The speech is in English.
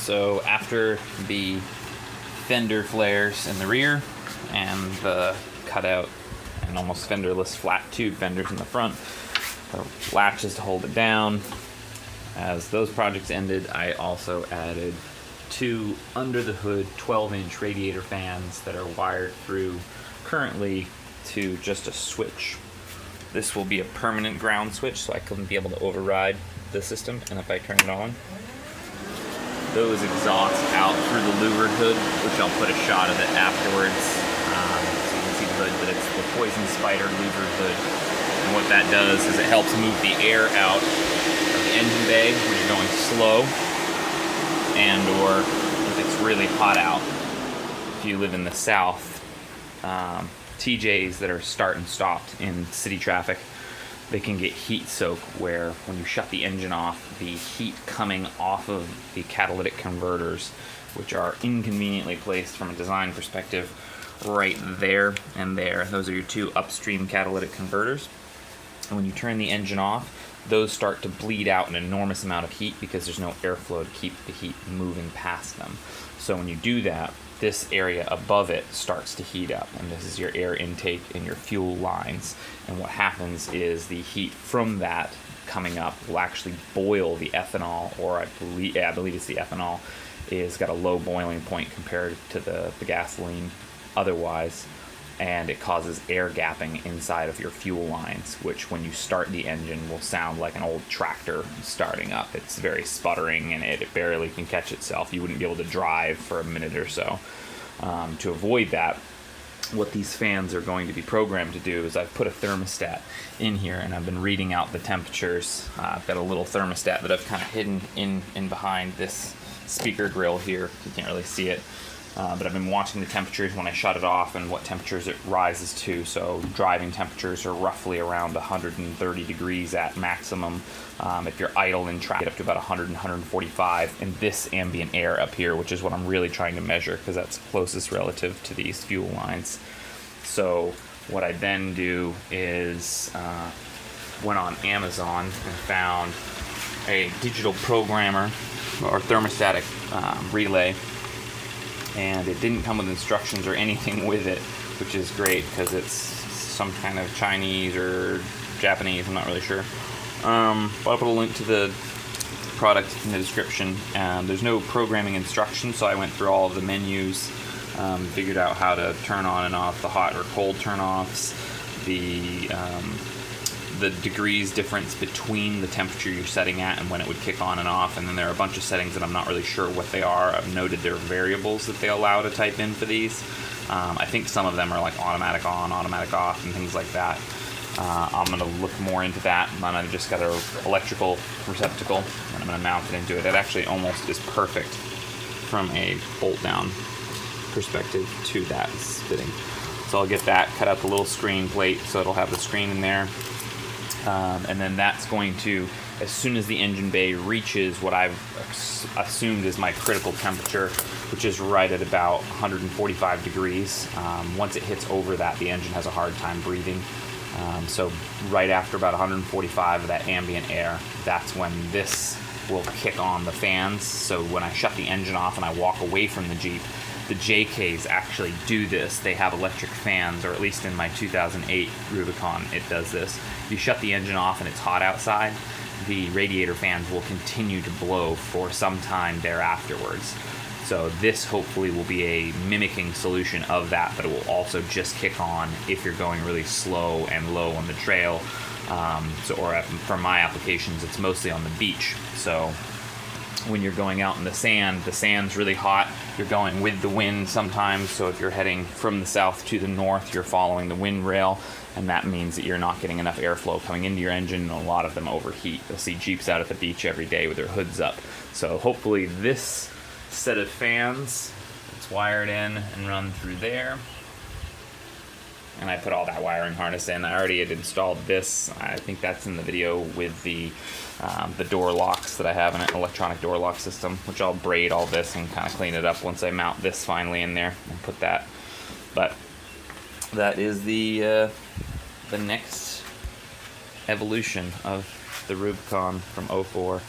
So after the fender flares in the rear and the cutout and almost fenderless flat tube fenders in the front, the latches to hold it down. As those projects ended, I also added 2 under the hood 12-inch radiator fans that are wired through currently to just a switch. This will be a permanent ground switch, so I couldn't be able to override the system, and if I turn it on, those exhaust out through the louvered hood, which I'll put a shot of it afterwards, so you can see the hood, but it's the Poison Spider louvered hood. And what that does is it helps move the air out of the engine bay when you're going slow, and or if it's really hot out. If you live in the south, TJs that are start and stopped in city traffic, they can get heat soak where when you shut the engine off, the heat coming off of the catalytic converters, which are inconveniently placed from a design perspective right there and there. Those are your 2 upstream catalytic converters. And when you turn the engine off, those start to bleed out an enormous amount of heat because there's no airflow to keep the heat moving past them. So when you do that, this area above it starts to heat up, and this is your air intake and your fuel lines. And what happens is the heat from that coming up will actually boil the ethanol, or I believe it's the ethanol, is got a low boiling point compared to the gasoline otherwise, and it causes air gapping inside of your fuel lines, which when you start the engine will sound like an old tractor starting up. It's very sputtering and it barely can catch itself. You wouldn't be able to drive for a minute or so. To avoid that, what these fans are going to be programmed to do is I've put a thermostat in here, and I've been reading out the temperatures. I've got a little thermostat that I've kind of hidden in behind this speaker grill here. You can't really see it. But I've been watching the temperatures when I shut it off and what temperatures it rises to. So driving temperatures are roughly around 130 degrees at maximum. If you're idle in traffic, get up to about 100 and 145. And this ambient air up here, which is what I'm really trying to measure because that's closest relative to these fuel lines. So what I then do is went on Amazon and found a digital programmer or thermostatic relay. And it didn't come with instructions or anything with it, which is great because it's some kind of Chinese or Japanese, I'm not really sure. But I'll put a link to the product in the description. There's no programming instructions, so I went through all of the menus, figured out how to turn on and off the hot or cold turn-offs, the degrees difference between the temperature you're setting at and when it would kick on and off. And then there are a bunch of settings that I'm not really sure what they are. I've noted there are variables that they allow to type in for these. I think some of them are like automatic on, automatic off, and things like that. I'm going to look more into that. And then I've just got an electrical receptacle, and I'm going to mount it into it. It actually almost is perfect from a bolt down perspective to that fitting. So I'll get that, cut out the little screen plate so it'll have the screen in there. And then that's going to, as soon as the engine bay reaches what I've assumed is my critical temperature, which is right at about 145 degrees, once it hits over that, the engine has a hard time breathing. So right after about 145 of that ambient air, that's when this will kick on the fans. So when I shut the engine off and I walk away from the Jeep, the JKs actually do this. They have electric fans, or at least in my 2008 Rubicon, it does this. You shut the engine off and it's hot outside, the radiator fans will continue to blow for some time thereafterwards. So this hopefully will be a mimicking solution of that, but it will also just kick on if you're going really slow and low on the trail. For my applications, it's mostly on the beach. So when you're going out in the sand's really hot. You're going with the wind sometimes, so if you're heading from the south to the north, you're following the wind rail, and that means that you're not getting enough airflow coming into your engine, and a lot of them overheat. You'll see Jeeps out at the beach every day with their hoods up. So hopefully this set of fans, it's wired in and run through there. And I put all that wiring harness in. I already had installed this. I think that's in the video with the door locks that I have in an electronic door lock system, which I'll braid all this and kind of clean it up once I mount this finally in there and put that. But that is the next evolution of the Rubicon from 04.